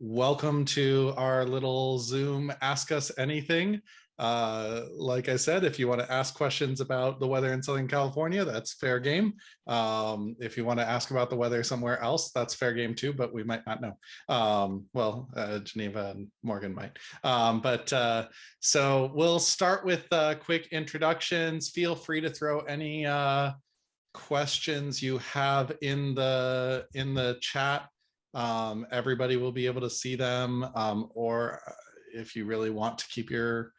welcome to our little Zoom Ask Us Anything. Like I said, if you want to ask questions about the weather in Southern California, that's fair game. If you want to ask about the weather somewhere else, that's fair game too, but we might not know. Geneva and Morgan might. So we'll start with quick introductions. Feel free to throw any questions you have in the chat. Everybody will be able to see them, or if you really want to keep your,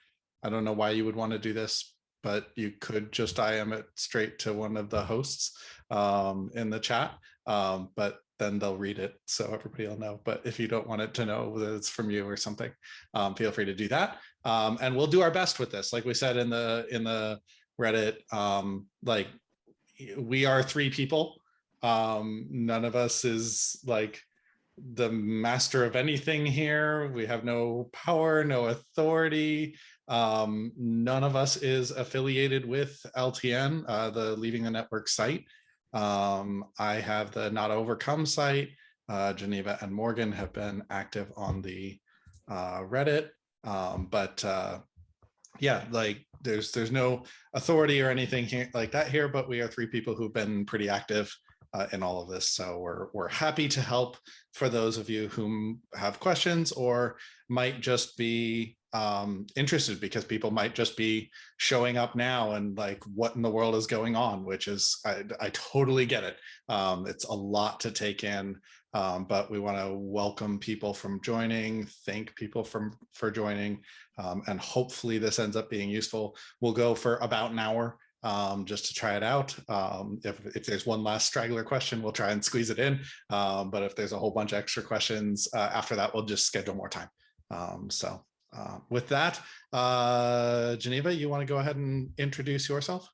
I don't know why you would want to do this, but you could just IM it straight to one of the hosts in the chat, but then they'll read it so everybody will know. But if you don't want it to know that it's from you or something, feel free to do that. And we'll do our best with this. Like we said in the Reddit, like we are 3 people. None of us is like the master of anything here. We have no power, no authority. None of us is affiliated with LTN, the Leaving the Network site. I have the Not Overcome site. Geneva and Morgan have been active on the Reddit. Yeah, like there's no authority or anything here like that here, but we are 3 people who've been pretty active in all of this. So we're happy to help for those of you who have questions or might just be interested, because people might just be showing up now and like, what in the world is going on, which is, I totally get it. It's a lot to take in, but we want to welcome people from joining, thank people for joining, and hopefully this ends up being useful. We'll go for about an hour. Just to try it out. If there's one last straggler question, we'll try and squeeze it in. But if there's a whole bunch of extra questions after that, we'll just schedule more time. With that, Geneva, you want to go ahead and introduce yourself?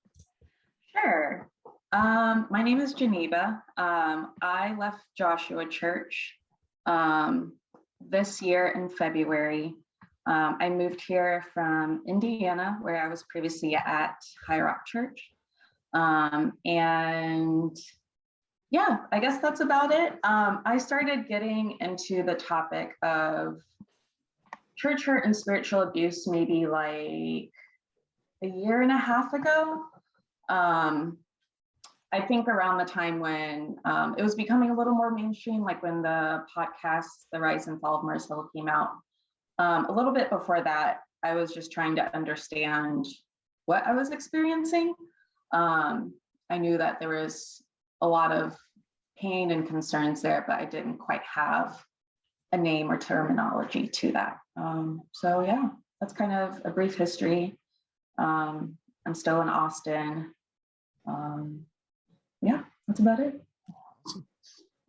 Sure. My name is Geneva. I left Joshua Church this year in February. I moved here from Indiana, where I was previously at High Rock Church. And yeah, I guess that's about it. I started getting into the topic of church hurt and spiritual abuse maybe like a year and a half ago. I think around the time when it was becoming a little more mainstream, like when the podcast, The Rise and Fall of Marcella came out. A little bit before that, I was just trying to understand what I was experiencing. I knew that there was a lot of pain and concerns there, but I didn't quite have a name or terminology to that. So yeah, that's kind of a brief history. I'm still in Austin. Yeah, that's about it.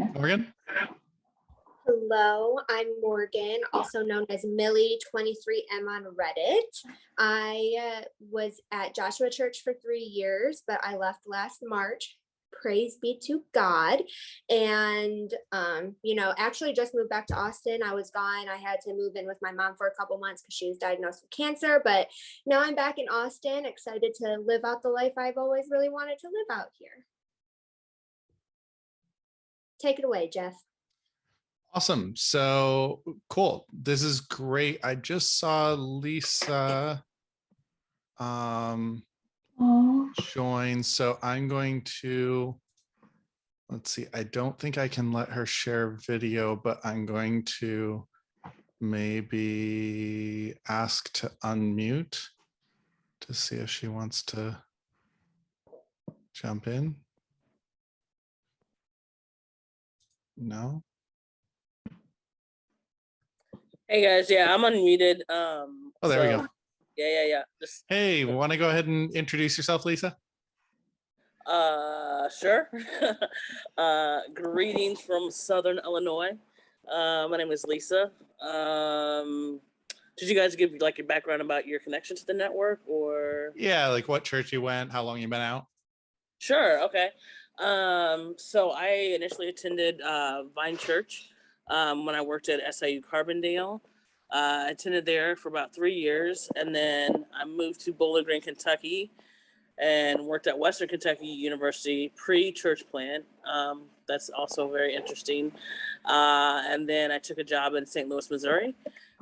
Yeah. Morgan? Hello, I'm Morgan, also known as Millie23M on Reddit. I was at Joshua Church for 3 years, but I left last March. Praise be to God. And, actually just moved back to Austin. I was gone. I had to move in with my mom for a couple months because she was diagnosed with cancer. But now I'm back in Austin, excited to live out the life I've always really wanted to live out here. Take it away, Jeff. Awesome. So cool. This is great. I just saw Lisa join. So I'm going to, let's see. I don't think I can let her share video, but I'm going to maybe ask to unmute to see if she wants to jump in. No. Hey guys, yeah, I'm unmuted. Oh, there we go. Yeah. Hey, want to go ahead and introduce yourself, Lisa? Sure. Greetings from Southern Illinois. My name is Lisa. Did you guys give like your background about your connection to the network, or? Yeah, like what church you went, how long you been out? Sure. Okay. So I initially attended Vine Church. When I worked at SIU Carbondale. I attended there for about 3 years, and then I moved to Bowling Green, Kentucky, and worked at Western Kentucky University pre-church plant. that's also very interesting. And then I took a job in St. Louis, Missouri,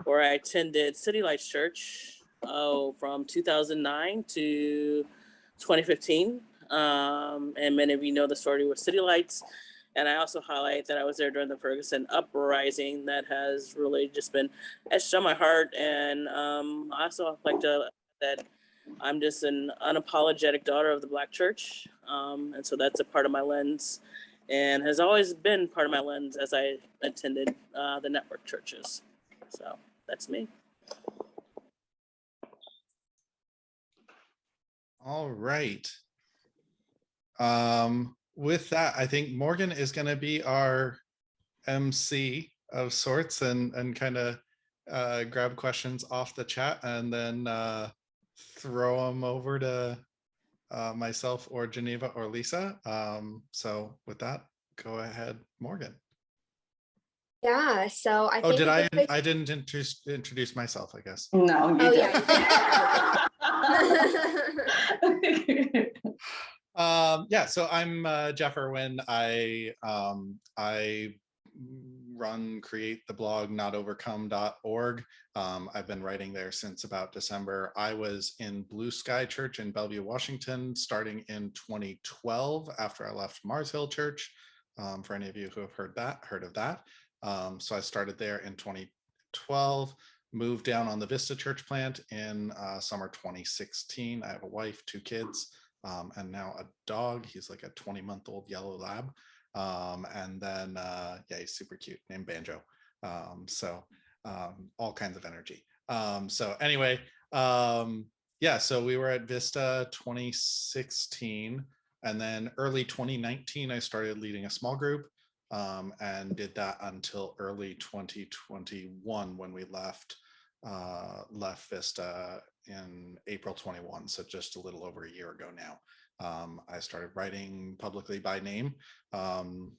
where I attended City Lights Church from 2009 to 2015. And many of you know the story with City Lights. And I also highlight that I was there during the Ferguson uprising that has really just been etched on my heart. And I also like to that I'm just an unapologetic daughter of the Black church. And so that's a part of my lens and has always been part of my lens as I attended the network churches. So that's me. All right. With that, I think Morgan is going to be our MC of sorts and kind of grab questions off the chat and then throw them over to myself or Geneva or Lisa. So with that, go ahead, Morgan. Yeah, so I Oh, think did a good place- I didn't introduce myself, I guess. No, you Oh, didn't. Yeah, so I'm Jeff Irwin. I create the blog notovercome.org. I've been writing there since about December. I was in Blue Sky Church in Bellevue, Washington, starting in 2012 after I left Mars Hill Church. For any of you who have heard of that. So I started there in 2012, moved down on the Vista Church plant in summer 2016. I have a wife, 2 kids, and now a dog. He's like a 20-month-old yellow lab. And then, yeah, he's super cute, named Banjo. All kinds of energy. So anyway, yeah, so we were at Vista 2016, and then early 2019, I started leading a small group, and did that until early 2021 when we left Vista in April 21, so just a little over a year ago now. I started writing publicly by name in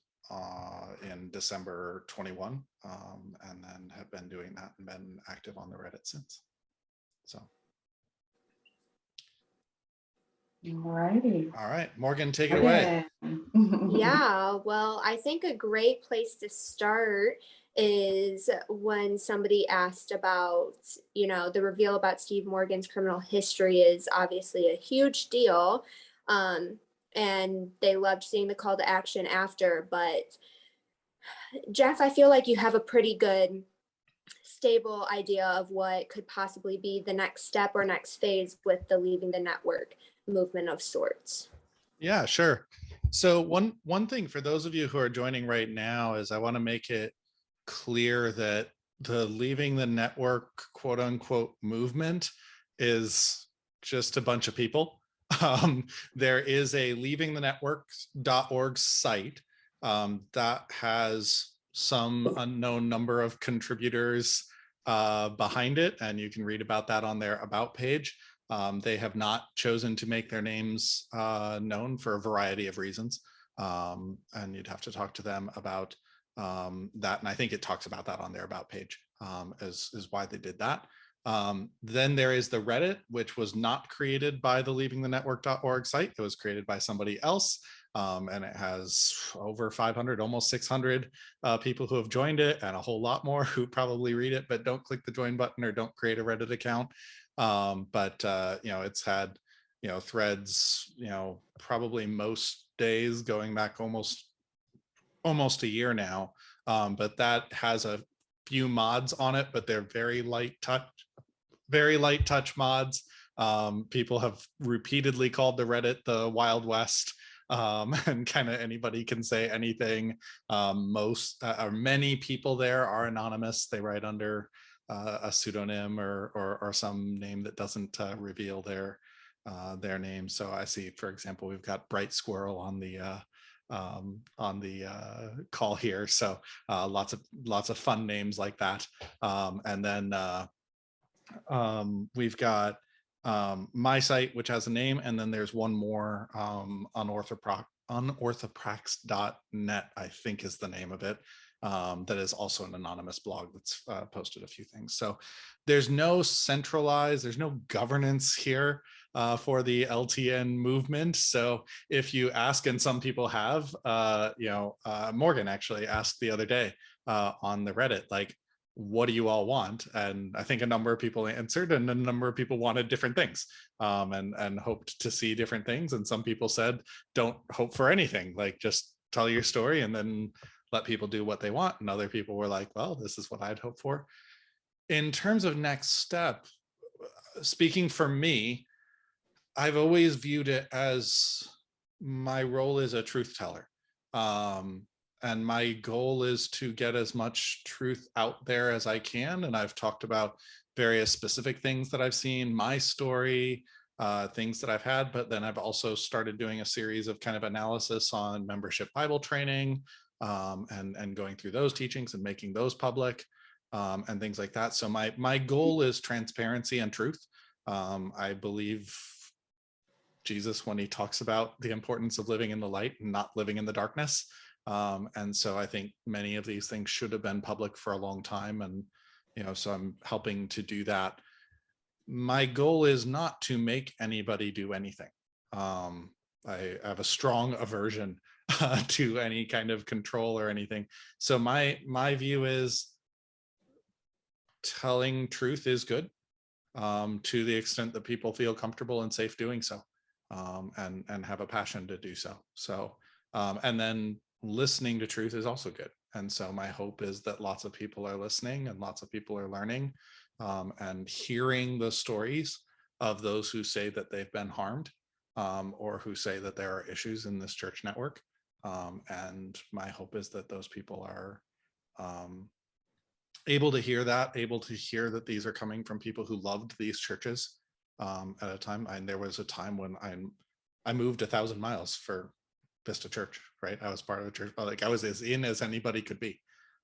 December 21, and then have been doing that and been active on the Reddit since. So. Alrighty. All right, Morgan, take it away. Yeah, well, I think a great place to start is when somebody asked about, the reveal about Steve Morgan's criminal history is obviously a huge deal. And they loved seeing the call to action after. But Jeff, I feel like you have a pretty good stable idea of what could possibly be the next step or next phase with the Leaving the Network movement of sorts. Yeah, sure. So one thing for those of you who are joining right now is I want to make it clear that the Leaving the Network quote unquote movement is just a bunch of people. There is a leavingthenetwork.org site that has some unknown number of contributors behind it, and you can read about that on their About page. They have not chosen to make their names known for a variety of reasons, and you'd have to talk to them about that. And I think it talks about that on their About page is why they did that. Then there is the Reddit, which was not created by the leavingthenetwork.org site. It was created by somebody else. And it has over 500, almost 600 people who have joined it, and a whole lot more who probably read it, but don't click the join button or don't create a Reddit account. It's had, threads, probably most days going back almost a year now. But that has a few mods on it, but they're very light touch mods. People have repeatedly called the Reddit the Wild West, and kind of anybody can say anything. Many people there are anonymous. They write under a pseudonym or some name that doesn't reveal their name. So I see, for example, we've got Bright Squirrel on the call here. So lots of fun names like that. And then we've got my site, which has a name, and then there's one more, unorthoprax.net, I think is the name of it. that is also an anonymous blog that's posted a few things. So there's no centralized, there's no governance here for the LTN movement. So if you ask, and some people have, Morgan actually asked the other day on the Reddit, like, what do you all want? And I think a number of people answered, and a number of people wanted different things, and hoped to see different things. And some people said, don't hope for anything, like just tell your story and then let people do what they want. And other people were like, well, this is what I'd hope for. In terms of next step, speaking for me, I've always viewed it as my role is a truth teller. And my goal is to get as much truth out there as I can. And I've talked about various specific things that I've seen, my story, things that I've had, but then I've also started doing a series of kind of analysis on membership Bible training, and going through those teachings and making those public, and things like that. So my goal is transparency and truth. I believe Jesus when he talks about the importance of living in the light and not living in the darkness. And so I think many of these things should have been public for a long time. And, so I'm helping to do that. My goal is not to make anybody do anything. I have a strong aversion to any kind of control or anything. So my view is telling truth is good, to the extent that people feel comfortable and safe doing so, and have a passion to do so. So, and then listening to truth is also good. And so my hope is that lots of people are listening and lots of people are learning, and hearing the stories of those who say that they've been harmed, or who say that there are issues in this church network. And my hope is that those people are able to hear that these are coming from people who loved these churches at a time. And there was a time when I moved 1,000 miles for Vista Church, right? I was part of a church, like I was as in as anybody could be.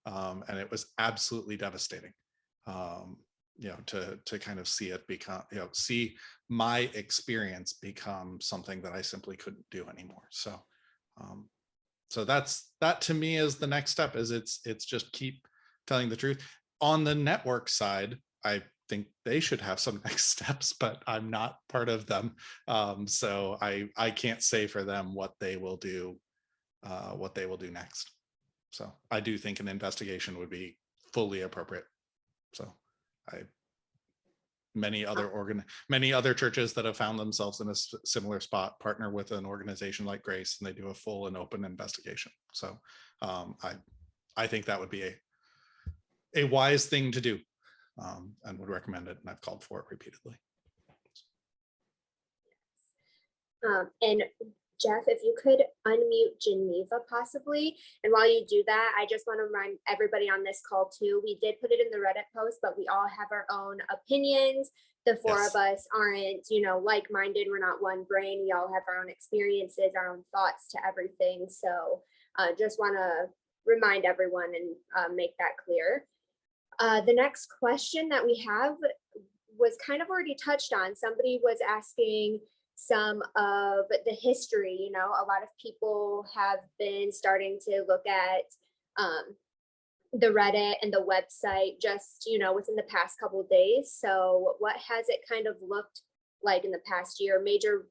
And it was absolutely devastating, to kind of see it become, see my experience become something that I simply couldn't do anymore. So, so that to me is the next step. Is it's just keep telling the truth. On the network side, I think they should have some next steps, but I'm not part of them. So I can't say for them what they will do next. So I do think an investigation would be fully appropriate. So many other churches that have found themselves in a similar spot partner with an organization like Grace, and they do a full and open investigation. So I think that would be a wise thing to do, and would recommend it. And I've called for it repeatedly. And Jeff, if you could unmute Geneva possibly. And while you do that, I just want to remind everybody on this call too, we did put it in the Reddit post, but we all have our own opinions. The four of us aren't, like-minded. We're not one brain. We all have our own experiences, our own thoughts to everything. So just want to remind everyone and make that clear. The next question that we have was kind of already touched on. Somebody was asking some of the history. A lot of people have been starting to look at the Reddit and the website just, within the past couple of days. So what has it kind of looked like in the past year? Major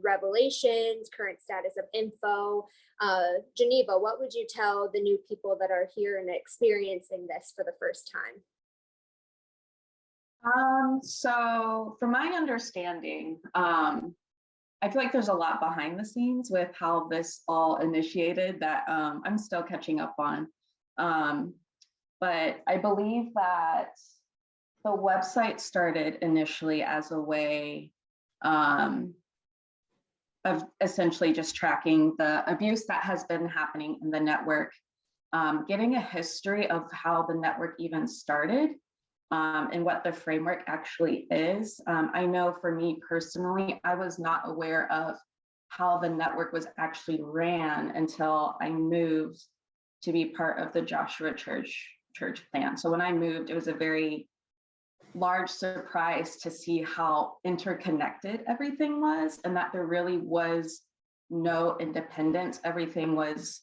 revelations, current status of info. Geneva, what would you tell the new people that are here and experiencing this for the first time? So from my understanding, I feel like there's a lot behind the scenes with how this all initiated that I'm still catching up on. But I believe that the website started initially as a way of essentially just tracking the abuse that has been happening in the network, getting a history of how the network even started, and what the framework actually is. I know for me personally, I was not aware of how the network was actually ran until I moved to be part of the Joshua Church plan. So when I moved, it was a very large surprise to see how interconnected everything was, and that there really was no independence. Everything was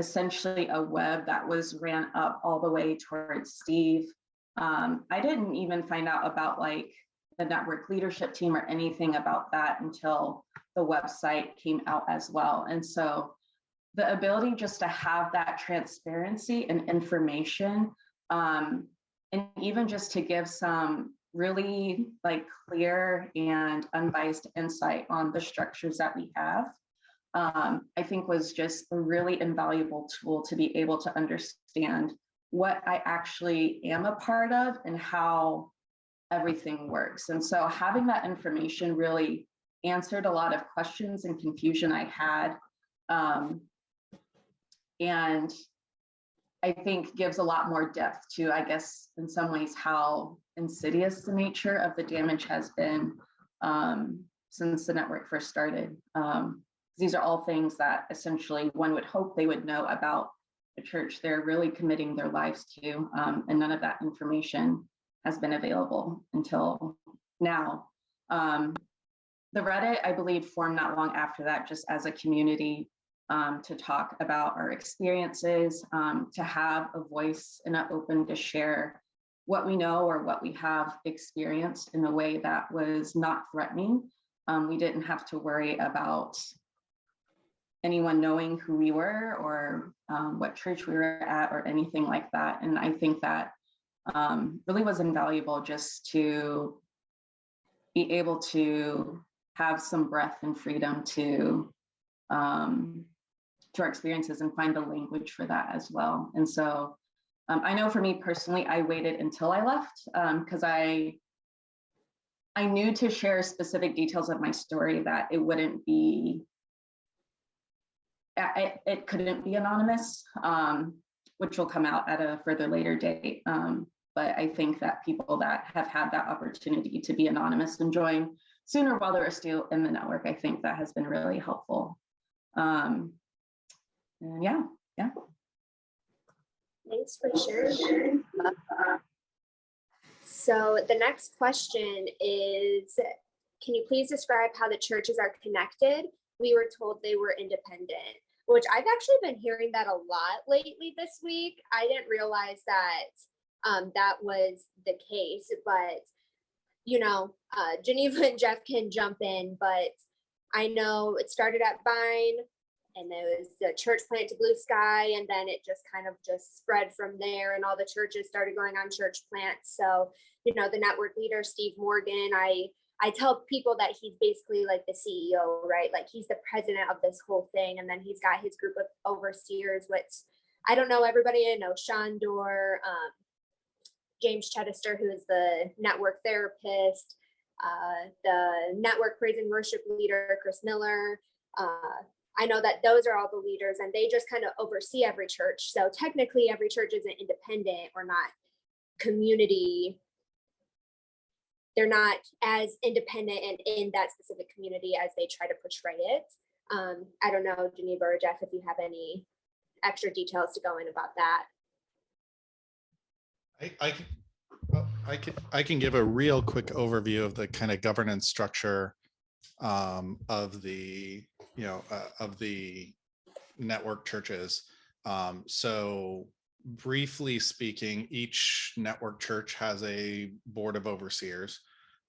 essentially a web that was ran up all the way towards Steve. I didn't even find out about like the network leadership team or anything about that until the website came out as well. And so the ability just to have that transparency and information, and even just to give some really like clear and unbiased insight on the structures that we have, I think was just a really invaluable tool to be able to understand what I actually am a part of and how everything works. And so having that information really answered a lot of questions and confusion I had. And I think gives a lot more depth to, I guess, in some ways, how insidious the nature of the damage has been since the network first started. These are all things that essentially one would hope they would know about the church they're really committing their lives to, and none of that information has been available until now. The Reddit, I believe, formed not long after that, just as a community to talk about our experiences, to have a voice and an open to share what we know or what we have experienced in a way that was not threatening. We didn't have to worry about anyone knowing who we were or what church we were at or anything like that. And I think that really was invaluable just to be able to have some breath and freedom to our experiences and find a language for that as well. And so I know for me personally, I waited until I left because I knew to share specific details of my story that it wouldn't be, it couldn't be anonymous, which will come out at a further later date. But I think that people that have had that opportunity to be anonymous and join sooner while they're still in the network, I think that has been really helpful. Yeah. Thanks for sharing. So the next question is, can you please describe how the churches are connected? We were told they were independent, which I've actually been hearing that a lot lately this week. I didn't realize that that was the case, but you know, Geneva and Jeff can jump in, but I know it started at Vine, and there was the church plant to Blue Sky, and then it just kind of just spread from there, and all the churches started going on church plants. So, you know, the network leader, Steve Morgan, I tell people that he's basically like the CEO, right? Like he's the president of this whole thing, and then he's got his group of overseers, which I don't know everybody. I know Shandor, James Chedister, who is the network therapist, the network praise and worship leader, Chris Miller. I know that those are all the leaders, and they just kind of oversee every church. So technically every church isn't independent or not community. They're not as independent and in that specific community as they try to portray it. I don't know, Geneva or Jeff, if you have any extra details to go in about that. I can give a real quick overview of the kind of governance structure of the of the network churches. So briefly speaking, each network church has a board of overseers.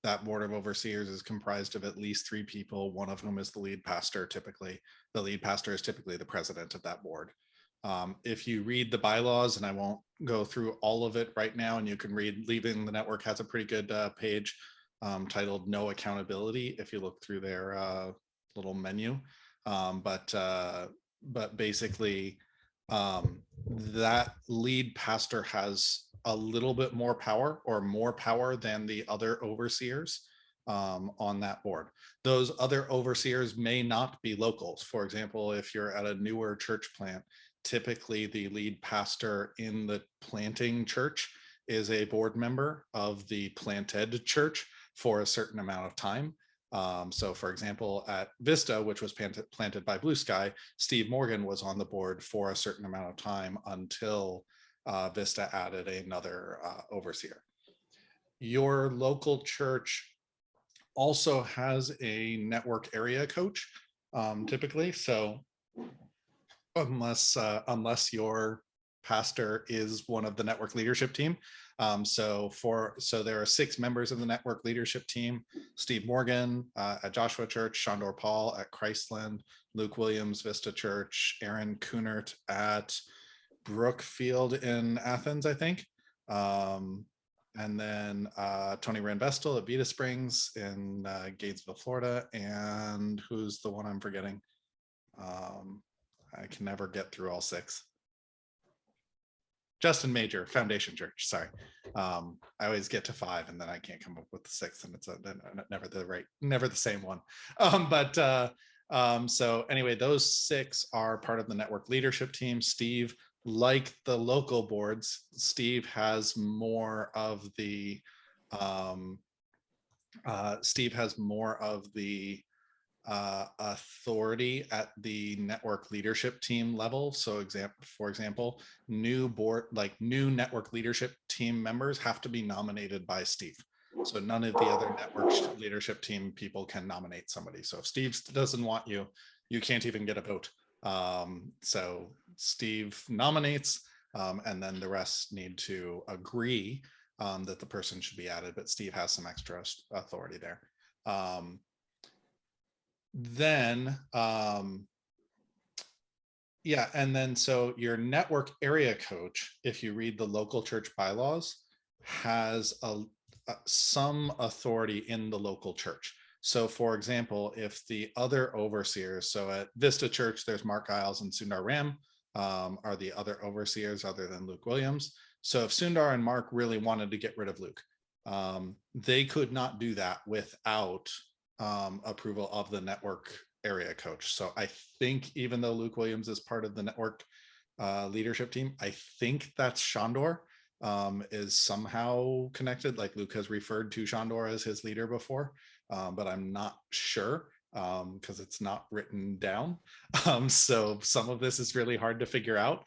That board of overseers is comprised of at least 3 people, one of whom is the lead pastor. Typically, the lead pastor is typically the president of that board. If you read the bylaws, and I won't go through all of it right now, and you can read, Leaving the Network has a pretty good page titled No Accountability if you look through their little menu. But basically, that lead pastor has a little bit more power, or more power than the other overseers on that board. Those other overseers may not be locals. For example, if you're at a newer church plant, typically the lead pastor in the planting church is a board member of the planted church for a certain amount of time. So for example, at Vista, which was planted by Blue Sky, Steve Morgan was on the board for a certain amount of time until Vista added another overseer. Your local church also has a network area coach, typically. So unless your pastor is one of the network leadership team. So there are 6 members of the network leadership team: Steve Morgan at Joshua Church, Shondor Paul at Christland, Luke Williams, Vista Church, Aaron Kunert at Brookfield in Athens, I think. And then Tony Randvestel at Vita Springs in Gatesville, Florida. And who's the one I'm forgetting? I can never get through all 6. Justin Major, Foundation Church. Sorry. I always get to 5 and then I can't come up with the 6th, and it's never the same one. So anyway, those 6 are part of the network leadership team. Steve, like the local boards, Steve has more of the authority at the network leadership team level. So for example, new network leadership team members have to be nominated by Steve. So none of the other network leadership team people can nominate somebody. So if Steve doesn't want you, you can't even get a vote. So Steve nominates, and then the rest need to agree that the person should be added, but Steve has some extra authority there. And then so your network area coach, if you read the local church bylaws, has some authority in the local church. So for example, if the other overseers, so at Vista Church, there's Mark Giles and Sundar Ram are the other overseers other than Luke Williams. So if Sundar and Mark really wanted to get rid of Luke, they could not do that without approval of the network area coach. So I think even though Luke Williams is part of the network leadership team, I think that's Shondor is somehow connected. Like Luke has referred to Shondor as his leader before, but I'm not sure because it's not written down. So some of this is really hard to figure out.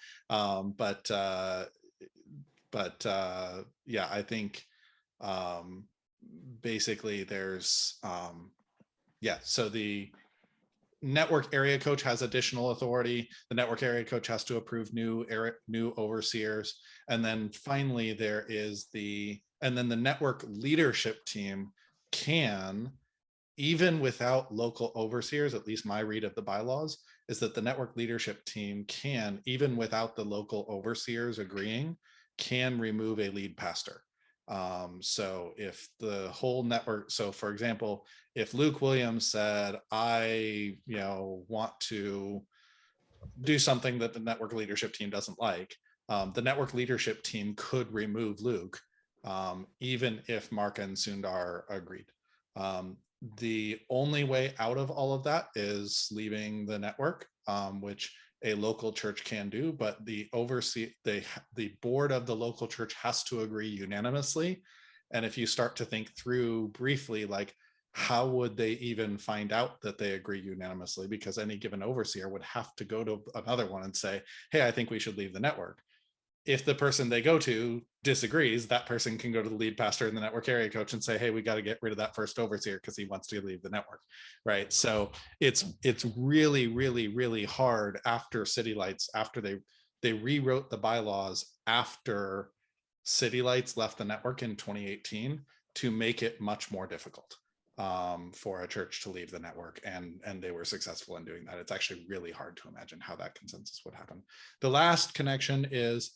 Yeah, I think basically there's so the network area coach has additional authority. The network area coach has to approve new overseers. And then finally there is the network leadership team can, even without local overseers, at least my read of the bylaws is that the network leadership team can, even without the local overseers agreeing, can remove a lead pastor. So if the whole network, so for example, if Luke Williams said, I want to do something that the network leadership team doesn't like, the network leadership team could remove Luke, even if Mark and Sundar agreed. The only way out of all of that is leaving the network, which a local church can do, but the board of the local church has to agree unanimously. And if you start to think through briefly, like how would they even find out that they agree unanimously? Because any given overseer would have to go to another one and say, hey, I think we should leave the network. If the person they go to disagrees, that person can go to the lead pastor and the network area coach and say, hey, we got to get rid of that first overseer because he wants to leave the network, right? So it's really, really, really hard after City Lights, after they rewrote the bylaws after City Lights left the network in 2018 to make it much more difficult for a church to leave the network, and they were successful in doing that. It's actually really hard to imagine how that consensus would happen. The last connection is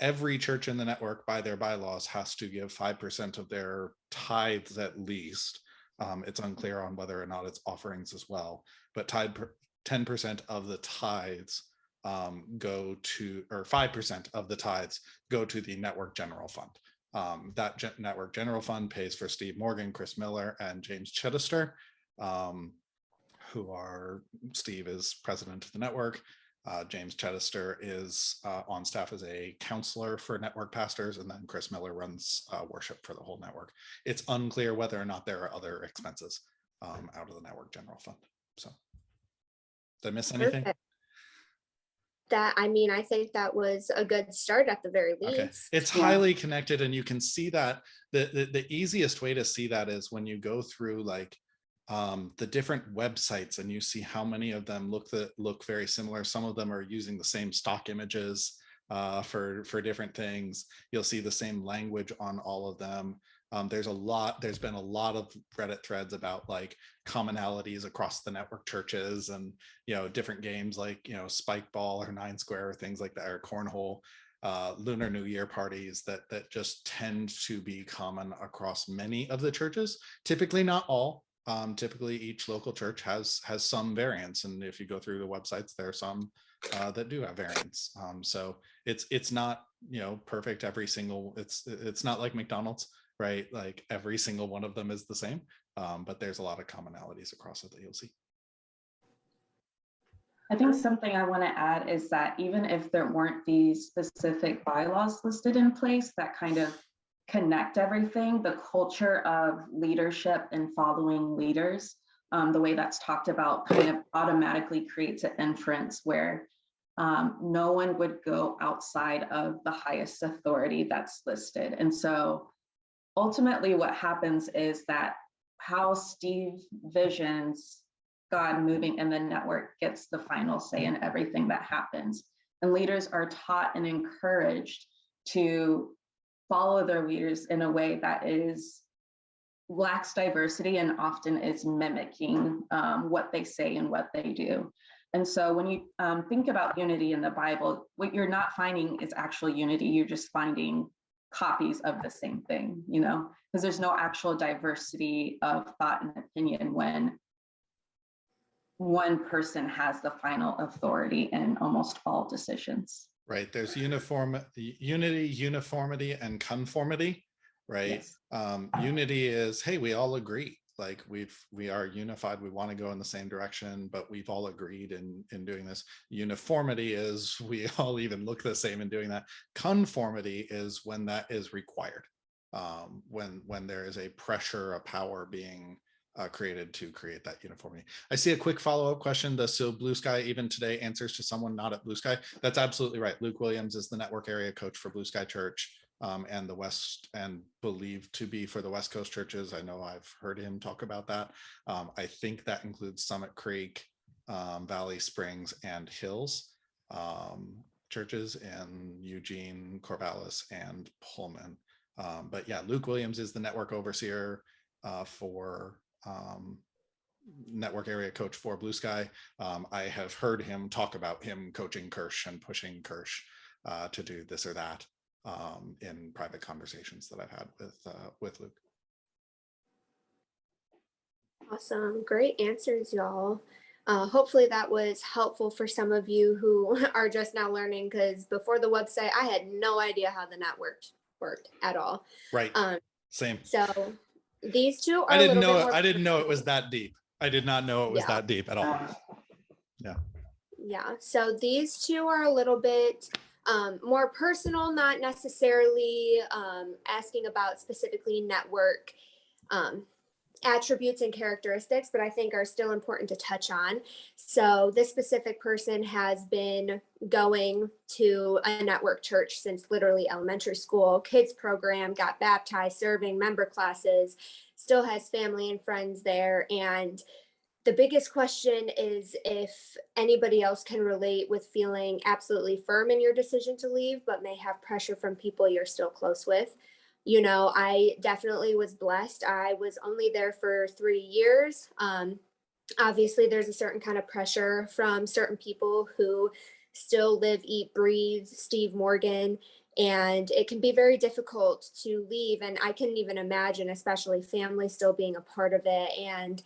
every church in the network by their bylaws has to give 5% of their tithes at least. It's unclear on whether or not it's offerings as well, but 10% of the tithes go to, or 5% of the tithes go to the network general fund. That network general fund pays for Steve Morgan, Chris Miller, and James Chittister, Steve is president of the network. James Chittister is on staff as a counselor for network pastors, and then Chris Miller runs worship for the whole network. It's unclear whether or not there are other expenses out of the network general fund. So did I miss anything? Perfect. I think that was a good start at the very least. Okay. It's highly connected, and you can see that the easiest way to see that is when you go through like the different websites, and you see how many of them look very similar. Some of them are using the same stock images for different things. You'll see the same language on all of them. There's been a lot of Reddit threads about like commonalities across the network churches, and different games like spike ball or 9 Square or things like that, or cornhole, Lunar New Year parties that just tend to be common across many of the churches. Typically not all. Typically each local church has some variance, and if you go through the websites, there are some that do have variance. So it's not perfect every single. It's not like McDonald's, right? Like every single one of them is the same, but there's a lot of commonalities across it that you'll see. I think something I want to add is that even if there weren't these specific bylaws listed in place that kind of connect everything, the culture of leadership and following leaders, the way that's talked about, kind of automatically creates an inference where no one would go outside of the highest authority that's listed. And so ultimately what happens is that how Steve visions God moving in the network gets the final say in everything that happens. And leaders are taught and encouraged to follow their leaders in a way that lacks diversity and often is mimicking what they say and what they do. And so when you think about unity in the Bible, what you're not finding is actual unity. You're just finding copies of the same thing, because there's no actual diversity of thought and opinion when one person has the final authority in almost all decisions. Right. There's unity, uniformity, and conformity, right? Yes. Unity is, hey, we all agree. Like we are unified. We want to go in the same direction, but we've all agreed in doing this. Uniformity is we all even look the same in doing that. Conformity is when that is required. When there is a pressure, a power being created to create that uniformity. I see a quick follow-up question. So Blue Sky even today answers to someone not at Blue Sky. That's absolutely right. Luke Williams is the network area coach for Blue Sky Church and the West, and believed to be for the West Coast churches. I know I've heard him talk about that. I think that includes Summit Creek, Valley Springs, and Hills churches in Eugene, Corvallis, and Pullman. But yeah, Luke Williams is the network overseer for network area coach for Blue Sky. I have heard him talk about him coaching Kirsch and pushing Kirsch to do this or that in private conversations that I've had with Luke. Awesome. Great answers, y'all. Hopefully that was helpful for some of you who are just now learning, because before the website, I had no idea how the network worked at all. Right. Same. So these two are I didn't know it was that deep. I did not know it was that deep at all. Yeah. So these two are a little bit more personal, not necessarily asking about specifically network attributes and characteristics, but I think are still important to touch on. So this specific person has been going to a network church since literally elementary school, kids program, got baptized, serving member classes, still has family and friends there. And the biggest question is if anybody else can relate with feeling absolutely firm in your decision to leave, but may have pressure from people you're still close with. I definitely was blessed. I was only there for 3 years. Obviously, there's a certain kind of pressure from certain people who still live, eat, breathe Steve Morgan. And it can be very difficult to leave. And I couldn't even imagine, especially family still being a part of it. And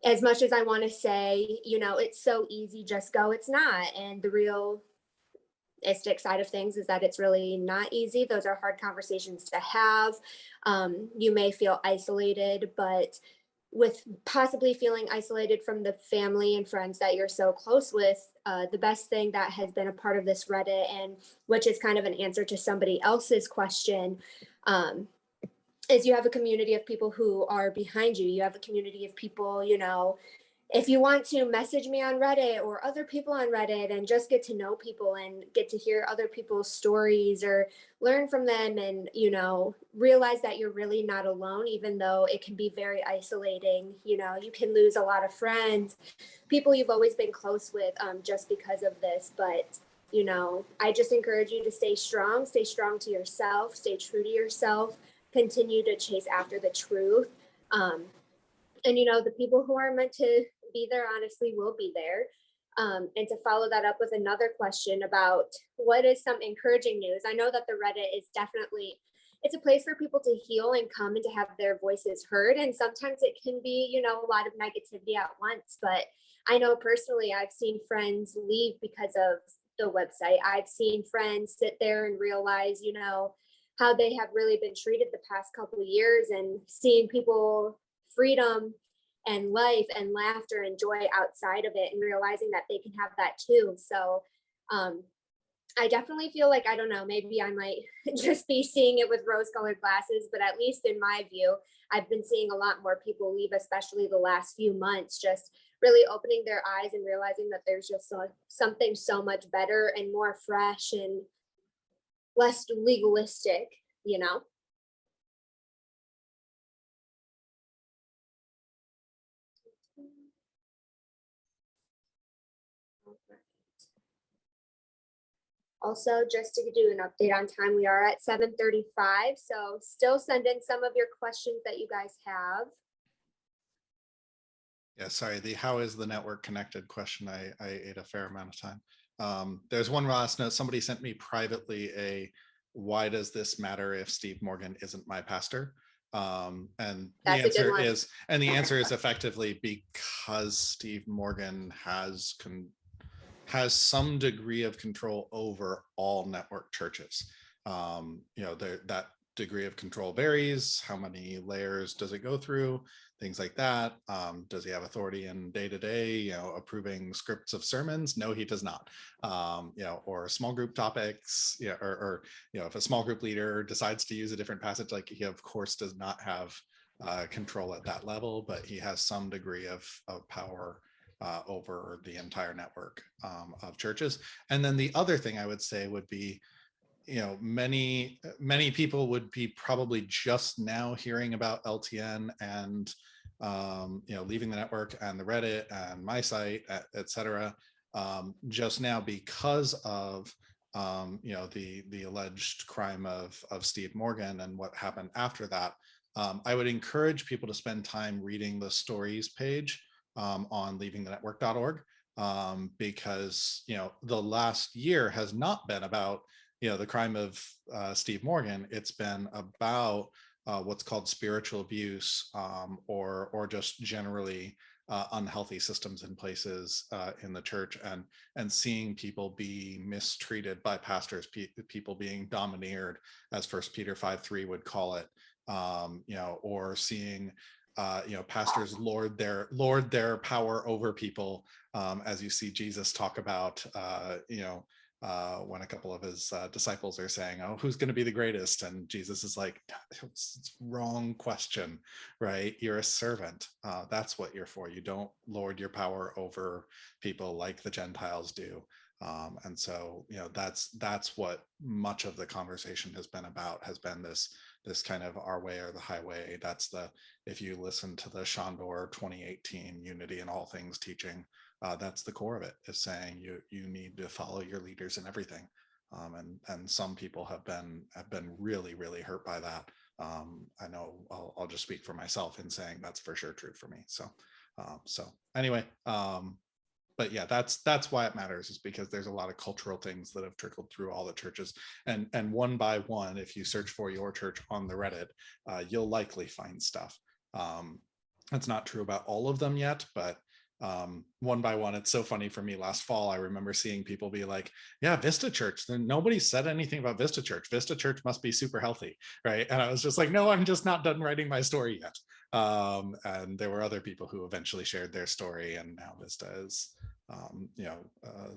as much as I want to say, it's so easy, just go, it's not. And the realistic side of things is that it's really not easy. Those are hard conversations to have. You may feel isolated, but with possibly feeling isolated from the family and friends that you're so close with, the best thing that has been a part of this Reddit, and which is kind of an answer to somebody else's question, is you have a community of people who are behind you. You have a community of people, if you want to message me on Reddit or other people on Reddit and just get to know people and get to hear other people's stories or learn from them and, you know, realize that you're really not alone, even though it can be very isolating. You know, you can lose a lot of friends, people you've always been close with, just because of this. But, you know, I just encourage you to stay strong to yourself, stay true to yourself, continue to chase after the truth. And you know, the people who are meant to be there honestly will be there. And to follow that up with another question about what is some encouraging news, I know that the Reddit is definitely, it's a place for people to heal and come and to have their voices heard, and sometimes it can be, you know, a lot of negativity at once. But I know personally I've seen friends leave because of the website. I've seen friends sit there and realize, you know, how they have really been treated the past couple of years, and seeing people freedom and life and laughter and joy outside of it, and realizing that they can have that too. So I definitely feel like, I don't know, maybe I might just be seeing it with rose colored glasses, but at least in my view, I've been seeing a lot more people leave, especially the last few months, just really opening their eyes and realizing that there's just something so much better and more fresh and less legalistic, you know? Also, just to do an update on time, we are at 7:35, so still send in some of your questions that you guys have. Yeah, sorry, the how is the network connected question, I ate a fair amount of time. There's one last note. Somebody sent me privately a, why does this matter if Steve Morgan isn't my pastor? And That's a good one. the answer is effectively because Steve Morgan has some degree of control over all network churches. You know, that degree of control varies. How many layers does it go through? Things like that. Does he have authority in day-to-day, you know, approving scripts of sermons? No, he does not. You know, or small group topics, you know, or you know, if a small group leader decides to use a different passage, like he of course does not have control at that level, but he has some degree of power over the entire network of churches. And then the other thing I would say would be, you know, many people would be probably just now hearing about LTN and you know, leaving the network and the Reddit and my site, etc. Just now because of you know, the alleged crime of Steve Morgan and what happened after that. I would encourage people to spend time reading the stories page on leavingthenetwork.org, because, you know, the last year has not been about, you know, the crime of Steve Morgan. It's been about what's called spiritual abuse, or just generally unhealthy systems in places in the church, and seeing people be mistreated by pastors, people being domineered, as 1 Peter 5:3 would call it, you know, or seeing you know, pastors lord their power over people, as you see Jesus talk about, you know, when a couple of his disciples are saying, oh, who's going to be the greatest? And Jesus is like, it's wrong question, right? You're a servant. That's what you're for. You don't lord your power over people like the Gentiles do. And so, you know, that's what much of the conversation has been about, has been this kind of our way or the highway. That's the, if you listen to the Shandor 2018 Unity in All Things teaching, that's the core of it, is saying you need to follow your leaders in everything. And some people have been really, really hurt by that. I know I'll just speak for myself in saying that's for sure true for me. So anyway, but yeah, that's why it matters, is because there's a lot of cultural things that have trickled through all the churches, and one by one, if you search for your church on the Reddit, you'll likely find stuff. That's not true about all of them yet, but one by one. It's so funny for me. Last fall, I remember seeing people be like, yeah, Vista Church, then nobody said anything about Vista Church. Vista Church must be super healthy, right? And I was just like, no, I'm just not done writing my story yet. And there were other people who eventually shared their story, and now Vista is, you know,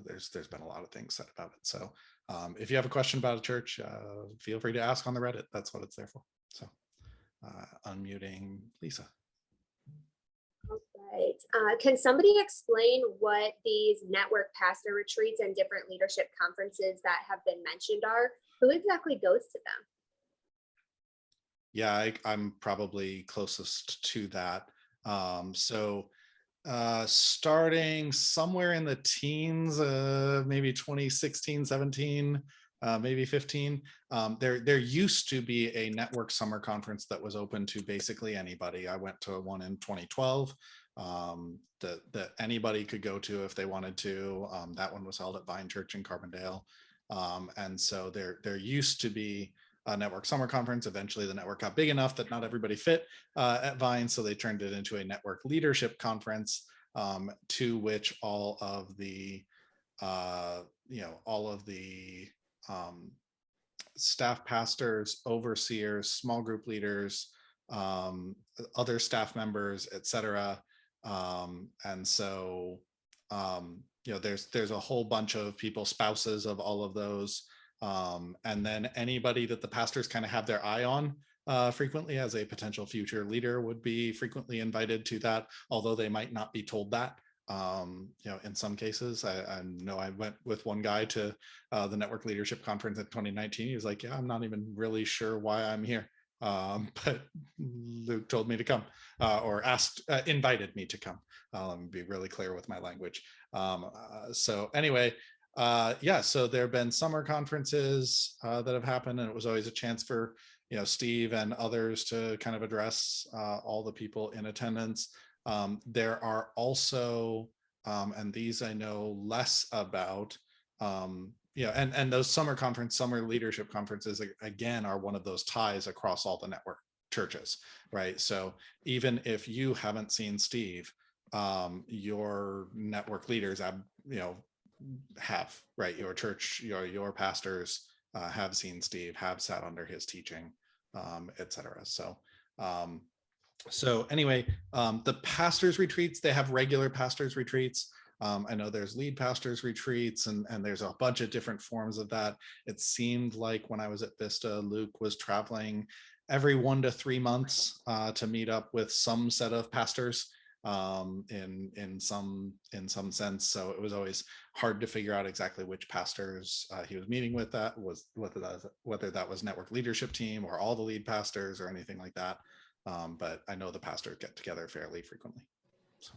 there's been a lot of things said about it. So if you have a question about a church, feel free to ask on the Reddit. That's what it's there for. So unmuting Lisa. All right. Can somebody explain what these network pastor retreats and different leadership conferences that have been mentioned are? Who exactly goes to them? Yeah, I'm probably closest to that. Starting somewhere in the teens, maybe 2016, 17, maybe 15, there used to be a network summer conference that was open to basically anybody. I went to one in 2012 that anybody could go to if they wanted to. That one was held at Vine Church in Carbondale. And so there used to be a network summer conference. Eventually the network got big enough that not everybody fit at Vine, so they turned it into a network leadership conference, to which all of the staff pastors, overseers, small group leaders, other staff members, etc. And so there's a whole bunch of people, spouses of all of those. And then anybody that the pastors kind of have their eye on frequently as a potential future leader would be frequently invited to that, although they might not be told that. In some cases, I know I went with one guy to the Network Leadership Conference in 2019. He was like, yeah, I'm not even really sure why I'm here. But Luke told me to come, or invited me to come. Let me be really clear with my language. So anyway, so there have been summer conferences that have happened, and it was always a chance for Steve and others to kind of address all the people in attendance. There are also, and these I know less about, and those summer leadership conferences again are one of those ties across all the network churches, right? So even if you haven't seen Steve, your network leaders have, right? Your church, your pastors have seen Steve, have sat under his teaching, etc. So anyway, the pastors retreats, they have regular pastors retreats. I know there's lead pastors retreats, and there's a bunch of different forms of that. It seemed like when I was at Vista, Luke was traveling every 1 to 3 months to meet up with some set of pastors in some sense. So it was always hard to figure out exactly which pastors he was meeting with. That was whether that was network leadership team or all the lead pastors or anything like that. But I know the pastors get together fairly frequently. So.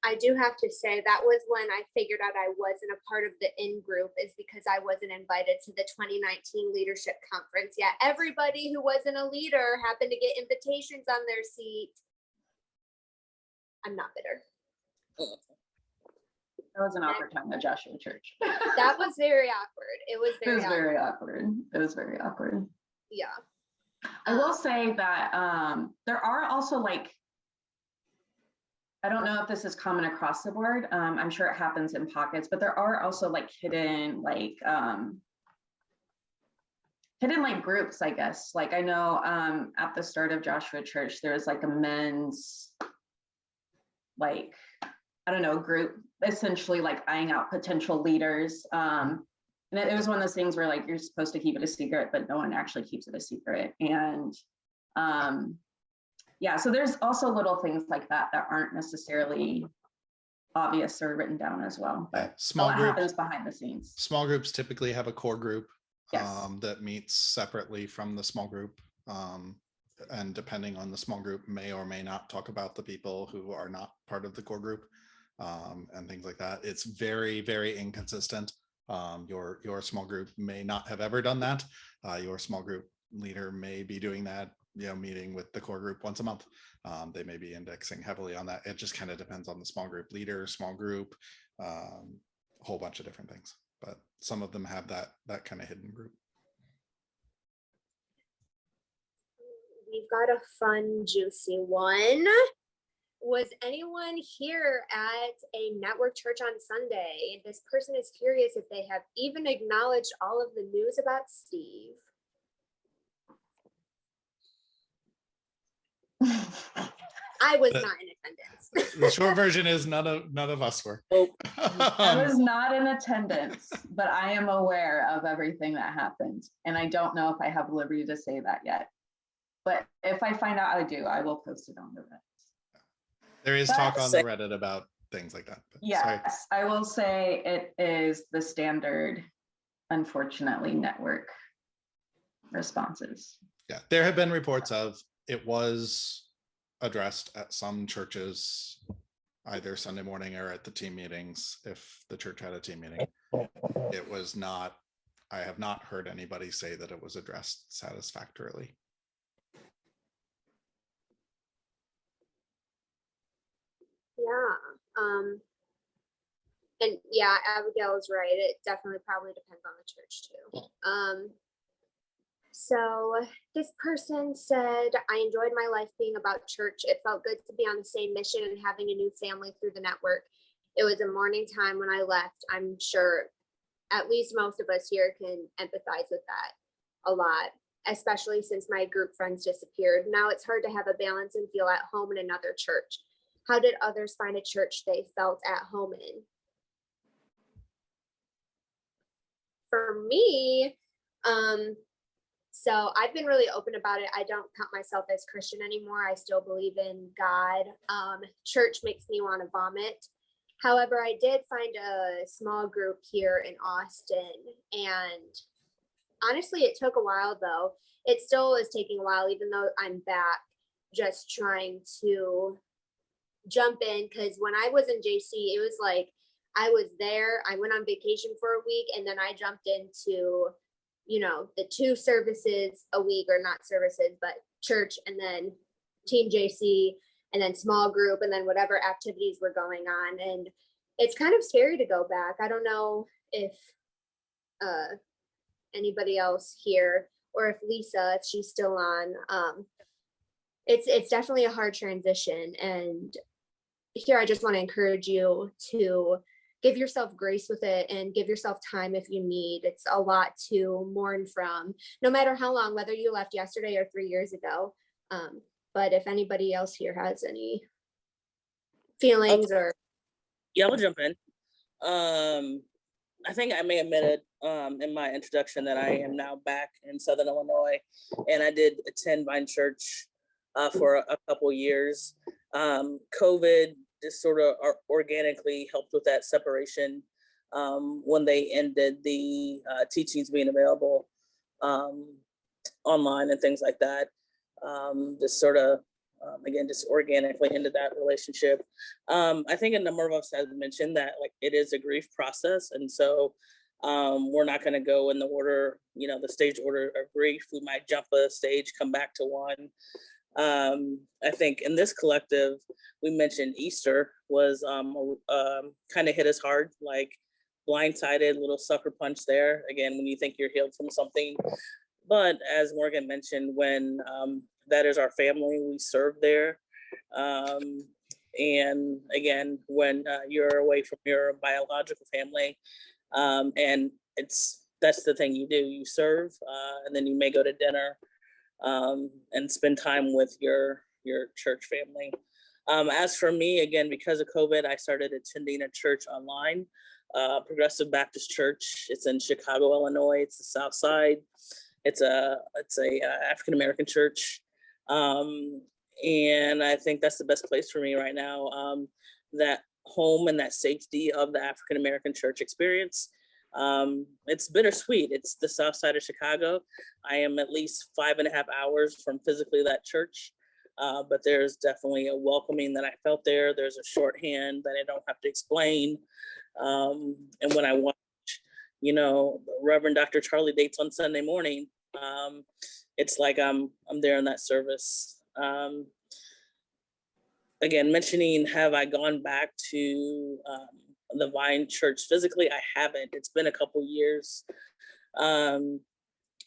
I do have to say that was when I figured out I wasn't a part of the in-group, is because I wasn't invited to the 2019 leadership conference yet. Everybody who wasn't a leader happened to get invitations on their seat. I'm not bitter. That was an awkward time at Joshua Church. That was very awkward. It was very awkward. It was very awkward. Yeah. I will say that there are also, like, I don't know if this is common across the board. I'm sure it happens in pockets, but there are also like hidden groups, I guess. Like I know at the start of Joshua Church, there was like a men's, like, I don't know, group, essentially like eyeing out potential leaders. And it was one of those things where like you're supposed to keep it a secret, but no one actually keeps it a secret. And so there's also little things like that aren't necessarily obvious or written down as well. But small groups happens behind the scenes. Small groups typically have a core group yes. That meets separately from the small group. And depending on the small group, may or may not talk about the people who are not part of the core group, and things like that. It's very, very inconsistent. Your small group may not have ever done that. Your small group leader may be doing that, meeting with the core group once a month. They may be indexing heavily on that. It just kind of depends on the small group leader, small group, a whole bunch of different things. But some of them have that kind of hidden group. We've got a fun, juicy one. Was anyone here at a network church on Sunday? This person is curious if they have even acknowledged all of the news about Steve. I was not in attendance. The short version is none of us were. I was not in attendance, but I am aware of everything that happened. And I don't know if I have liberty to say that yet. But if I find out I do, I will post it on the Reddit. There is talk on the Reddit about things like that. Yes, sorry. I will say it is the standard, unfortunately, network responses. Yeah, there have been reports of it was addressed at some churches, either Sunday morning or at the team meetings, if the church had a team meeting. It was not, I have not heard anybody say that it was addressed satisfactorily. Yeah. And yeah, Abigail is right. It definitely probably depends on the church too. So this person said, I enjoyed my life being about church. It felt good to be on the same mission and having a new family through the network. It was a morning time when I left. I'm sure at least most of us here can empathize with that a lot, especially since my group friends disappeared. Now it's hard to have a balance and feel at home in another church. How did others find a church they felt at home in? For me, so I've been really open about it. I don't count myself as Christian anymore. I still believe in God. Church makes me want to vomit. However, I did find a small group here in Austin, and honestly, it took a while though. It still is taking a while, even though I'm back, just trying to jump in. Because when I was in JC, it was like I was there, I went on vacation for a week, and then I jumped into, you know, the 2 services a week, or not services, but church, and then Team JC, and then small group, and then whatever activities were going on. And it's kind of scary to go back. I don't know if anybody else here, or if Lisa, if she's still on. It's definitely a hard transition. And here I just want to encourage you to give yourself grace with it and give yourself time if you need. It's a lot to mourn from, no matter how long, whether you left yesterday or 3 years ago. But if anybody else here has any feelings or. Yeah, I'll jump in. I think I may have admitted in my introduction that I am now back in Southern Illinois, and I did attend Vine Church for a couple years. COVID just sort of organically helped with that separation when they ended the teachings being available online and things like that. Just sort of, again, just organically ended that relationship. I think a number of us have mentioned that like it is a grief process. And so we're not going to go in the order, you know, the stage order of grief. We might jump a stage, come back to one. I think in this collective, we mentioned Easter was kind of hit us hard, like blindsided, little sucker punch there. Again, when you think you're healed from something. But as Morgan mentioned, when that is our family, we serve there. And again, when you're away from your biological family, and that's the thing you do, you serve, and then you may go to dinner and spend time with your church family. As for me, again, because of COVID, I started attending a church online, Progressive Baptist Church. It's in Chicago, Illinois. It's the South Side. It's a African American church, and I think that's the best place for me right now. That home and that safety of the African American church experience. It's bittersweet. It's the South Side of Chicago. I am at least 5.5 hours from physically that church, but there's definitely a welcoming that I felt there. There's a shorthand that I don't have to explain, and when I watch, you know, Reverend Dr. Charlie Dates on Sunday morning, it's like I'm there in that service. Again, mentioning, have I gone back to the Vine Church physically? I haven't. It's been a couple years.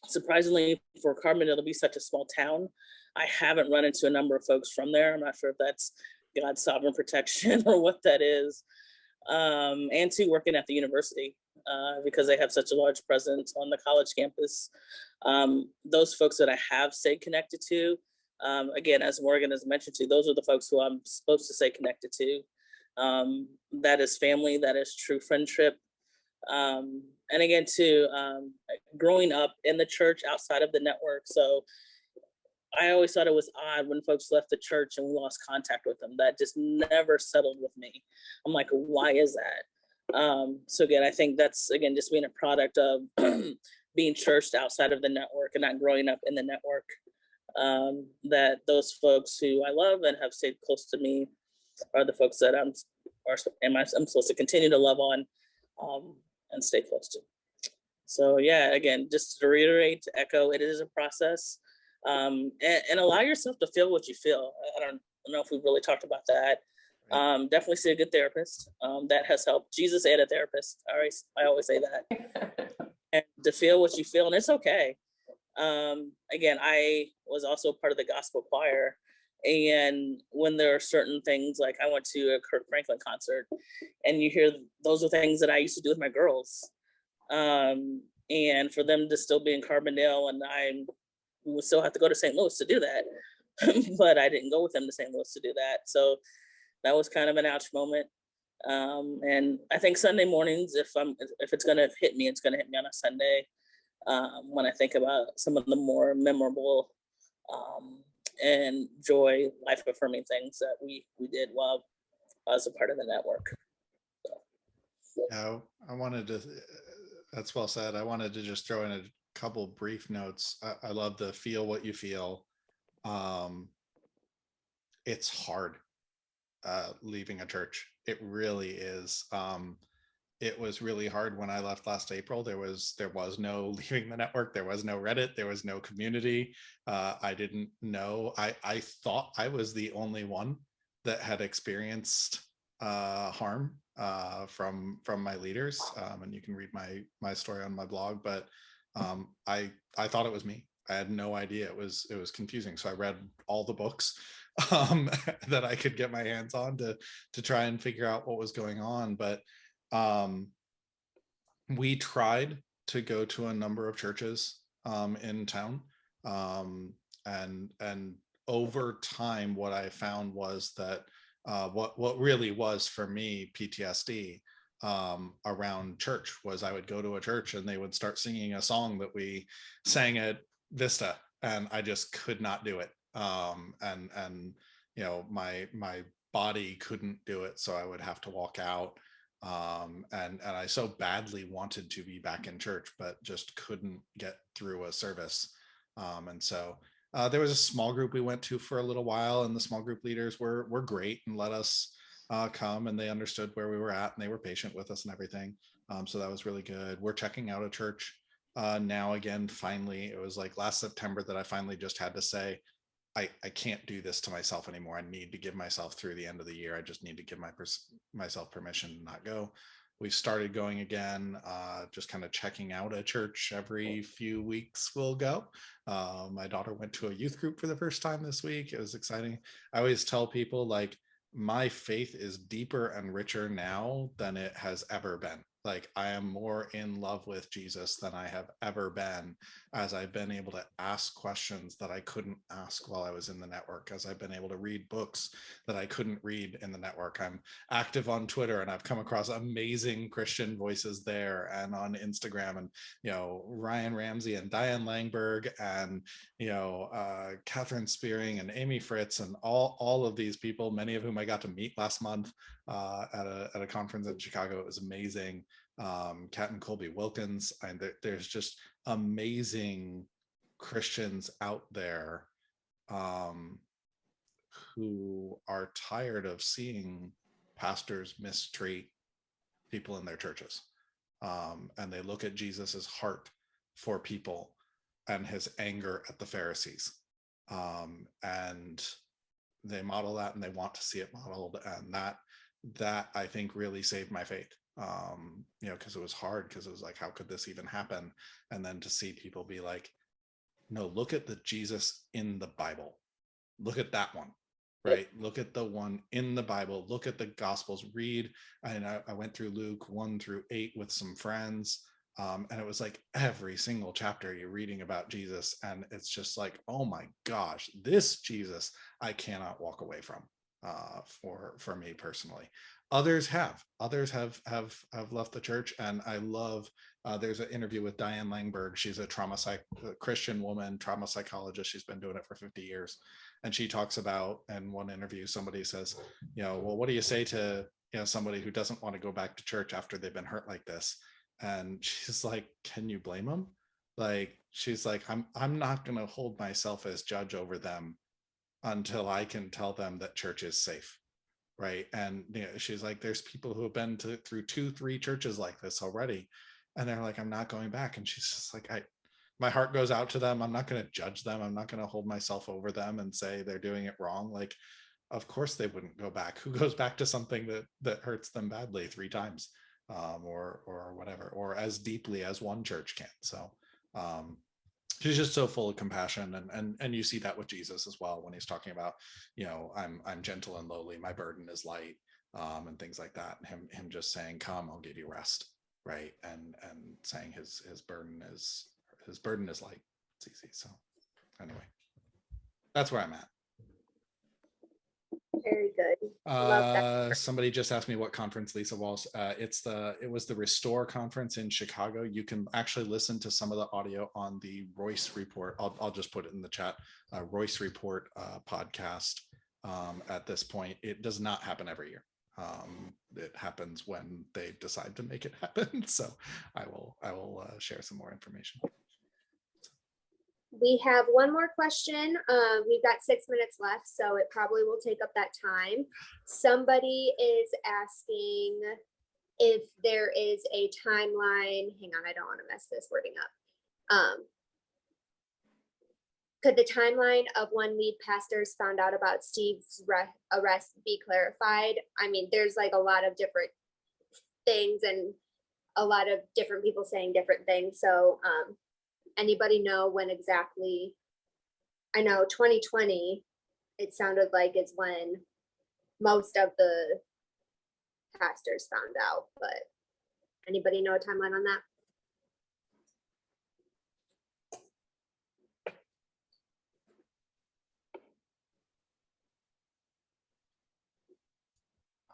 Surprisingly, for Carbondale to be such a small town, I haven't run into a number of folks from there. I'm not sure if that's God's sovereign protection or what that is. And two, working at the university because they have such a large presence on the college campus. Those folks that I have stayed connected to, again, as Morgan has mentioned to, those are the folks who I'm supposed to stay connected to. That is family, that is true friendship. And again, too, growing up in the church outside of the network. So I always thought it was odd when folks left the church and we lost contact with them. That just never settled with me. I'm like, why is that? So again, I think that's, again, just being a product of being churched outside of the network and not growing up in the network. That those folks who I love and have stayed close to me are the folks that I'm supposed to continue to love on and stay close to. So yeah, again, just to reiterate, to echo, it is a process, and allow yourself to feel what you feel. I don't know if we've really talked about that. Definitely see a good therapist. That has helped. Jesus and a therapist. I always say that. And to feel what you feel, and it's okay. Again, I was also part of the gospel choir, and when there are certain things, like I went to a Kirk Franklin concert, and you hear those are things that I used to do with my girls. And for them to still be in Carbondale, and I would still have to go to St. Louis to do that, but I didn't go with them to St. Louis to do that. So that was kind of an ouch moment. And I think Sunday mornings, if it's gonna hit me, it's gonna hit me on a Sunday. When I think about some of the more memorable and joy, life affirming things that we did while I was a part of the network. So. Yeah, I wanted to, that's well said. I wanted to just throw in a couple brief notes. I love the feel what you feel. It's hard leaving a church. It really is. It was really hard when I left last April. There was no leaving the network. There was no Reddit. There was no community. I didn't know. I thought I was the only one that had experienced harm from my leaders. And you can read my story on my blog. But I thought it was me. I had no idea. It was confusing. So I read all the books that I could get my hands on to try and figure out what was going on. But we tried to go to a number of churches in town, and over time, what I found was that what really was for me PTSD around church was I would go to a church and they would start singing a song that we sang at Vista, and I just could not do it. And you know, my body couldn't do it, so I would have to walk out. And I so badly wanted to be back in church, but just couldn't get through a service. And so there was a small group we went to for a little while, and the small group leaders were great and let us come, and they understood where we were at, and they were patient with us and everything. So that was really good. We're checking out a church now again. Finally, it was like last September that I finally just had to say, I can't do this to myself anymore. I need to give myself through the end of the year. I just need to give myself permission to not go. We've started going again, just kind of checking out a church every few weeks. We'll go. My daughter went to a youth group for the first time this week. It was exciting. I always tell people, like, my faith is deeper and richer now than it has ever been. Like, I am more in love with Jesus than I have ever been, as I've been able to ask questions that I couldn't ask while I was in the network, as I've been able to read books that I couldn't read in the network. I'm active on Twitter, and I've come across amazing Christian voices there, and on Instagram, and, you know, Ryan Ramsey and Diane Langberg, and, you know, Catherine Spearing and Amy Fritz, and all of these people, many of whom I got to meet last month at a conference in Chicago. It was amazing. Kat and Colby Wilkins, and there's just amazing Christians out there who are tired of seeing pastors mistreat people in their churches, and they look at Jesus's heart for people and his anger at the Pharisees, and they model that, and they want to see it modeled, and that I think really saved my faith. You know, because it was hard, because it was like, how could this even happen? And then to see people be like, no, look at the Jesus in the Bible. Look at that one, right? Look at the one in the Bible. Look at the Gospels. Read. And I went through Luke 1-8 with some friends. And it was like every single chapter you're reading about Jesus. And it's just like, oh my gosh, this Jesus I cannot walk away from. for me personally. Others have left the church, and I love. There's an interview with Diane Langberg. She's a Christian woman, trauma psychologist. She's been doing it for 50 years, and she talks about, in one interview, somebody says, well, what do you say to somebody who doesn't want to go back to church after they've been hurt like this? And she's like, can you blame them? Like, she's like, I'm not going to hold myself as judge over them until I can tell them that church is safe. Right. And she's like, there's people who have been through 2-3 churches like this already, and they're like, I'm not going back. And she's just like, my heart goes out to them. I'm not going to judge them. I'm not going to hold myself over them and say they're doing it wrong. Like, of course they wouldn't go back. Who goes back to something that hurts them badly 3 times, or whatever, or as deeply as one church can? So she's just so full of compassion, and you see that with Jesus as well, when he's talking about, I'm gentle and lowly, my burden is light, and things like that. And him just saying, come, I'll give you rest, right? And saying his burden is light, it's easy. So anyway, that's where I'm at. Very good. Love that. Somebody just asked me what conference Lisa Walsh. It was the Restore conference in Chicago. You can actually listen to some of the audio on the Royce Report. I'll just put it in the chat. Royce Report podcast. At this point, it does not happen every year. It happens when they decide to make it happen. So I will share some more information. We have one more question. We've got 6 minutes left, so it probably will take up that time. Somebody is asking if there is a timeline. Hang on, I don't want to mess this wording up. Could the timeline of when lead pastors found out about Steve's arrest be clarified? I mean, there's like a lot of different things and a lot of different people saying different things. So, anybody know when exactly? I know 2020, it sounded like it's when most of the pastors found out, but anybody know a timeline on that?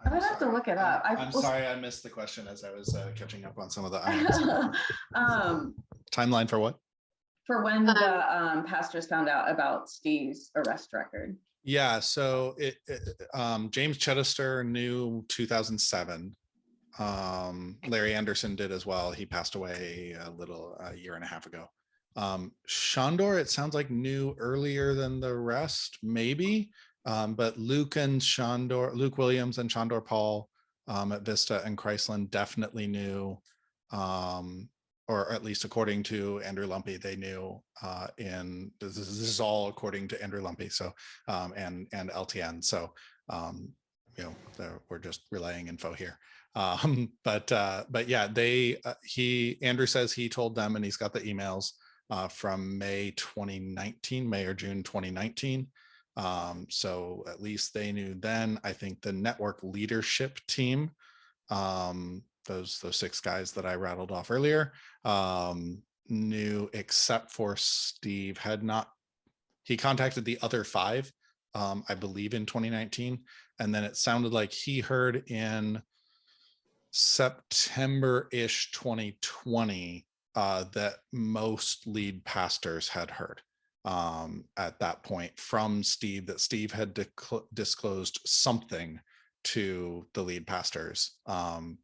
I would have to look it up. I'm sorry, I missed the question as I was catching up on some of the items. Timeline for what? For when the pastors found out about Steve's arrest record. Yeah, so James Chittister knew 2007. Larry Anderson did as well. He passed away a year and a half ago. Shandor, it sounds like, knew earlier than the rest, maybe. But Luke Williams and Shandor Paul at Vista and Chrisland definitely knew, or at least according to Andrew Lumpy, they knew. This is all according to Andrew Lumpy, so and LTN. So we're just relaying info here. But yeah, Andrew says he told them, and he's got the emails from May or June 2019. So at least they knew then. I think the network leadership team, those 6 guys that I rattled off earlier, knew, except for Steve he contacted the other 5, I believe, in 2019. And then it sounded like he heard in September-ish 2020 that most lead pastors had heard at that point from Steve, that Steve had disclosed something to the lead pastors,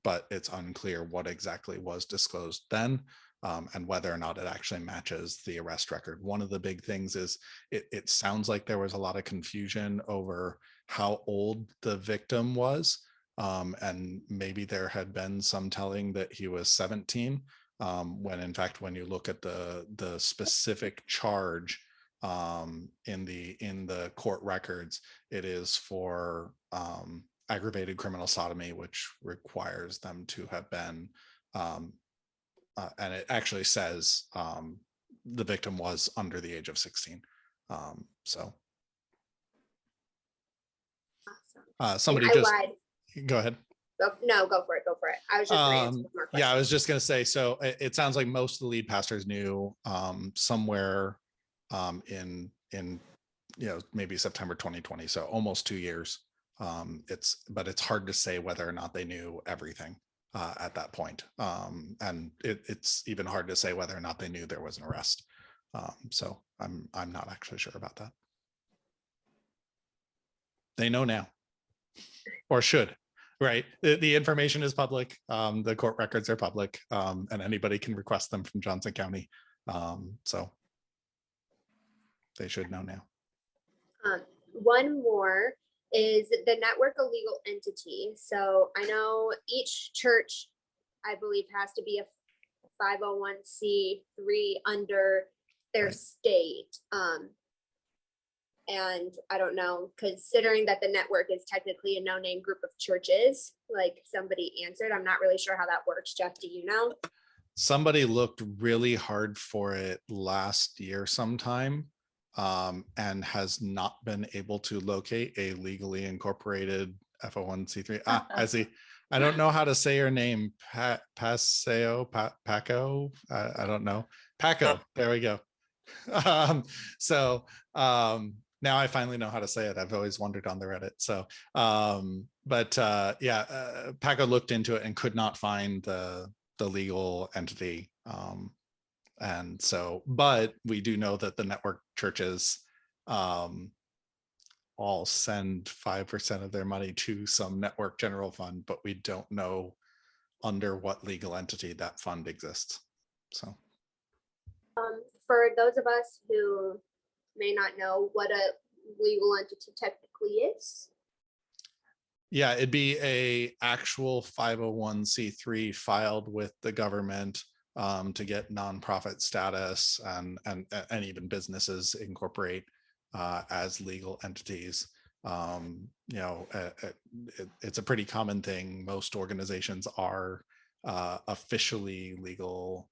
but it's unclear what exactly was disclosed then, and whether or not it actually matches the arrest record. One of the big things is it sounds like there was a lot of confusion over how old the victim was, and maybe there had been some telling that he was 17, when in fact, when you look at the specific charge in the court records, it is for aggravated criminal sodomy, which requires them to have been, and it actually says the victim was under the age of 16. So awesome. Somebody go ahead. No, go for it. I was just going to answer more questions. Yeah, I was just going to say, so it sounds like most of the lead pastors knew somewhere in maybe September 2020, so almost 2 years But it's hard to say whether or not they knew everything at that point. And it's even hard to say whether or not they knew there was an arrest. So I'm not actually sure about that. They know now, or should, right? The information is public. The court records are public, and anybody can request them from Johnson County. So they should know now. One more is the network a legal entity? So I know each church, I believe, has to be a 501c3 under their Right. state. And I don't know, considering that the network is technically a no-name group of churches, like somebody answered, I'm not really sure how that works. Jeff, do you know? Somebody looked really hard for it last year sometime, and has not been able to locate a legally incorporated FO1c3. I see. I don't know how to say your name. Paco. I don't know. Paco. There we go. Now I finally know how to say it. I've always wondered on the Reddit. So, Paco looked into it and could not find the legal entity. And so, but we do know that the network churches all send 5% of their money to some network general fund, but we don't know under what legal entity that fund exists. So For those of us who may not know what a legal entity technically is. Yeah, it'd be a actual 501c3 filed with the government to get nonprofit status, and even businesses incorporate as legal entities. It's a pretty common thing. Most organizations are officially legal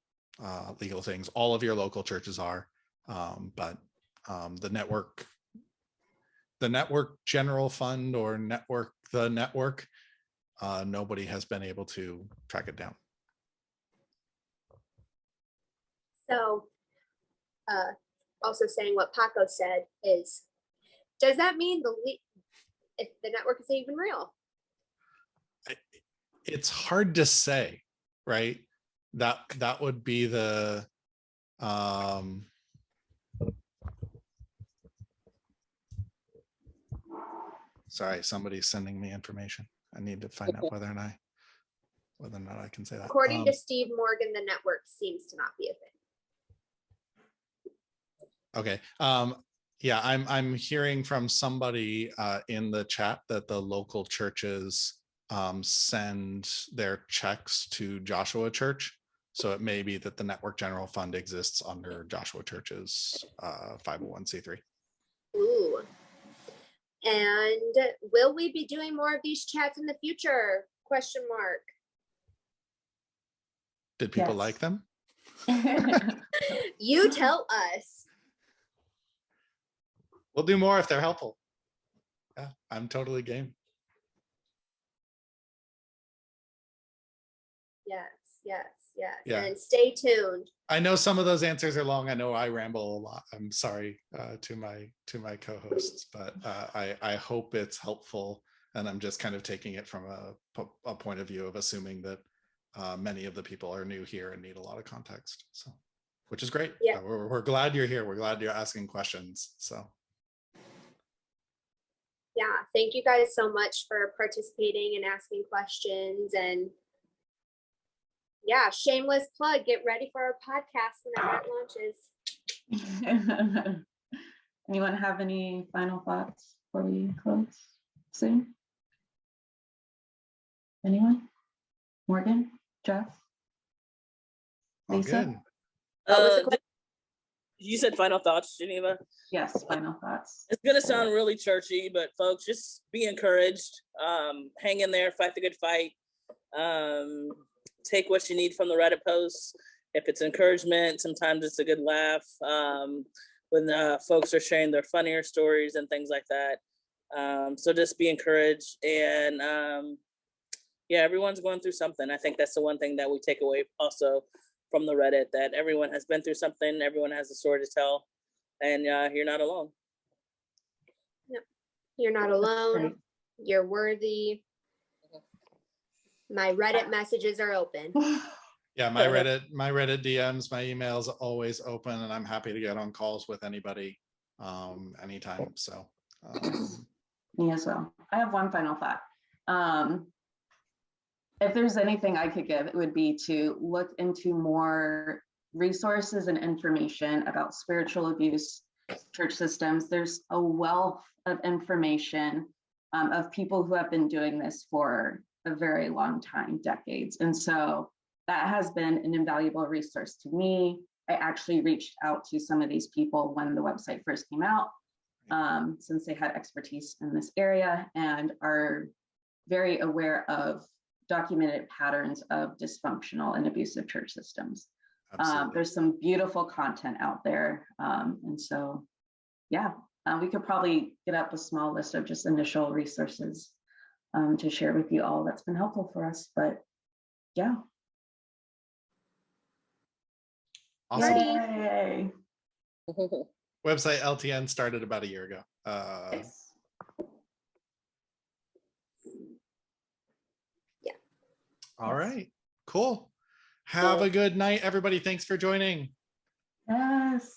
things. All of your local churches are, but the network general fund or the network, nobody has been able to track it down. So also saying what Paco said is, does that mean if the network isn't even real? It's hard to say, right? That would be the sorry, somebody's sending me information. I need to find out whether or not I can say that. According to Steve Morgan, the network seems to not be a thing. Okay. Yeah, I'm hearing from somebody in the chat that the local churches send their checks to Joshua Church. So it may be that the Network General Fund exists under Joshua Church's 501c3. Ooh. And will we be doing more of these chats in the future? Question mark. Did people Yes. like them? You tell us. We'll do more if they're helpful. Yeah, I'm totally game. Yes, yes, yes. Yeah. And stay tuned. I know some of those answers are long. I know I ramble a lot. I'm sorry to my co-hosts, but I hope it's helpful. And I'm just kind of taking it from a point of view of assuming that many of the people are new here and need a lot of context. So, which is great. Yeah. We're glad you're here. We're glad you're asking questions. So. Yeah, thank you guys so much for participating and asking questions. And yeah, shameless plug, get ready for our podcast whenever it launches. Anyone have any final thoughts before we close soon? Anyone? Morgan? Jeff? All Lisa? good. What was the question? You said final thoughts, Geneva? Yes, final thoughts. It's gonna sound really churchy, but folks, just be encouraged. Hang in there, fight the good fight. Take what you need from the Reddit posts. If it's encouragement, sometimes it's a good laugh. When folks are sharing their funnier stories and things like that. So just be encouraged. And yeah, everyone's going through something. I think that's the one thing that we take away also from the Reddit, that everyone has been through something. Everyone has a story to tell, and you're not alone. Yep. You're not alone. You're worthy. My Reddit messages are open. Yeah, my Reddit DMs, my email's always open, and I'm happy to get on calls with anybody anytime. So Me as well. I have one final thought. If there's anything I could give, it would be to look into more resources and information about spiritual abuse, church systems. There's a wealth of information of people who have been doing this for a very long time, decades. And so that has been an invaluable resource to me. I actually reached out to some of these people when the website first came out, since they had expertise in this area and are very aware of documented patterns of dysfunctional and abusive church systems. There's some beautiful content out there. And so, yeah, we could probably get up a small list of just initial resources to share with you all. That's been helpful for us, but yeah. Awesome. Yay. Website LTN started about a year ago. Yes. Yeah. All right, cool. Have a good night, everybody. Thanks for joining. Yes.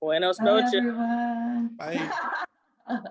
Buenos Bye, noches. everyone. Bye.